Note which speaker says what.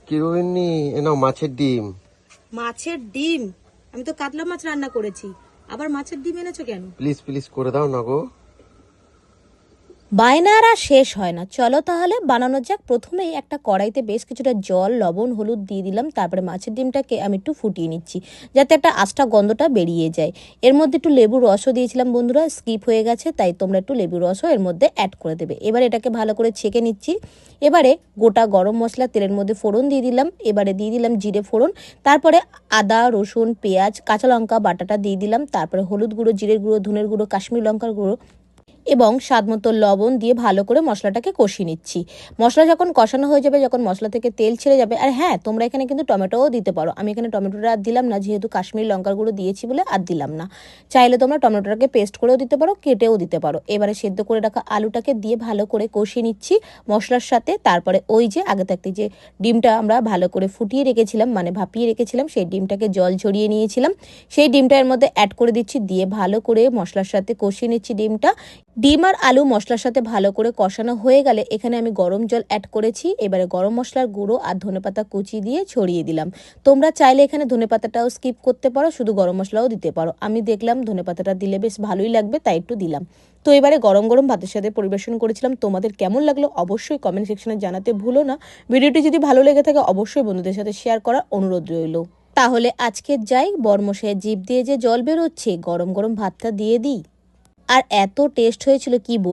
Speaker 1: কি রোহিণী, এ নাও মাছের ডিম।
Speaker 2: মাছের ডিম? আমি তো কাতলা মাছ রান্না করেছি, আবার মাছের ডিম এনেছো কেন?
Speaker 1: প্লিজ প্লিজ করে দাও না গো।
Speaker 3: বায়নার আর শেষ হয় না, চলো তাহলে বানানো যাক। প্রথমেই একটা কড়াইতে বেশ কিছুটা জল, লবণ, হলুদ দিয়ে দিলাম। তারপরে মাছের ডিমটাকে আমি একটু ফুটিয়ে নিচ্ছি যাতে একটা আস্টা গন্ধটা বেরিয়ে যায়। এর মধ্যে একটু লেবুর রসও দিয়েছিলাম বন্ধুরা, স্কিপ হয়ে গেছে, তাই তোমরা একটু লেবুর রসও এর মধ্যে অ্যাড করে দেবে। এবার এটাকে ভালো করে ছেঁকে নিচ্ছি। এবারে গোটা গরম মশলা তেলের মধ্যে ফোড়ন দিয়ে দিলাম। এবারে দিয়ে দিলাম জিরে ফোড়ন, তারপরে আদা, রসুন, পেঁয়াজ, কাঁচা লঙ্কা বাটাটা দিয়ে দিলাম। তারপরে হলুদ গুঁড়ো, জিরের গুঁড়ো, ধনের গুঁড়ো, কাশ্মীর লঙ্কার গুঁড়ো এবং স্বাদমতো লবণ দিয়ে ভালো করে মশলাটাকে কষিয়ে নিচ্ছি। মশলা যখন কষানো হয়ে যাবে, যখন মশলা থেকে তেল ছেড়ে যাবে, আর হ্যাঁ, তোমরা এখানে কিন্তু টমেটোও দিতে পারো। আমি এখানে টমেটোটা আর দিলাম না, যেহেতু কাশ্মীরি লঙ্কার গুঁড়ো দিয়েছি বলে আর দিলাম না। চাইলে তোমরা টমেটোটাকে পেস্ট করেও দিতে পারো, কেটেও দিতে পারো। এবারে সেদ্ধ করে রাখা আলুটাকে দিয়ে ভালো করে কষিয়ে নিচ্ছি মশলার সাথে। তারপরে ওই যে আগে থাকতে যে ডিমটা আমরা ভালো করে ফুটিয়ে রেখেছিলাম, মানে ভাপিয়ে রেখেছিলাম, সেই ডিমটাকে জল ঝরিয়ে নিয়েছিলাম, সেই ডিমটা এর মধ্যে অ্যাড করে দিচ্ছি। দিয়ে ভালো করে মশলার সাথে কষিয়ে নিচ্ছি ডিমটা। ডিম আর আলু মশলার সাথে ভালো করে কষানো হয়ে গেলে এখানে আমি গরম জল অ্যাড করেছি। এবারে গরম মশলার গুঁড়ো আর ধনেপাতা কুচি দিয়ে ছড়িয়ে দিলাম। তোমরা চাইলে এখানে ধনেপাতাটাও স্কিপ করতে পারো, শুধু গরম মশলাও দিতে পারো। আমি দেখলাম ধনেপাতাটা দিলে বেশ ভালোই লাগবে, তাই একটু দিলাম। তো এবারে গরম গরম ভাতের সাথে পরিবেশন করেছিলাম। তোমাদের কেমন লাগলো অবশ্যই কমেন্ট সেকশনে জানাতে ভুলো না। ভিডিওটি যদি ভালো লেগে থাকে অবশ্যই বন্ধুদের সাথে শেয়ার করার অনুরোধ রইল। তাহলে আজকে যাই, বরমশাইয়ের জিভ দিয়ে যে জল বেরোচ্ছে, গরম গরম ভাতটা দিয়ে দিই। আর এত টেস্ট হয়েছিল কি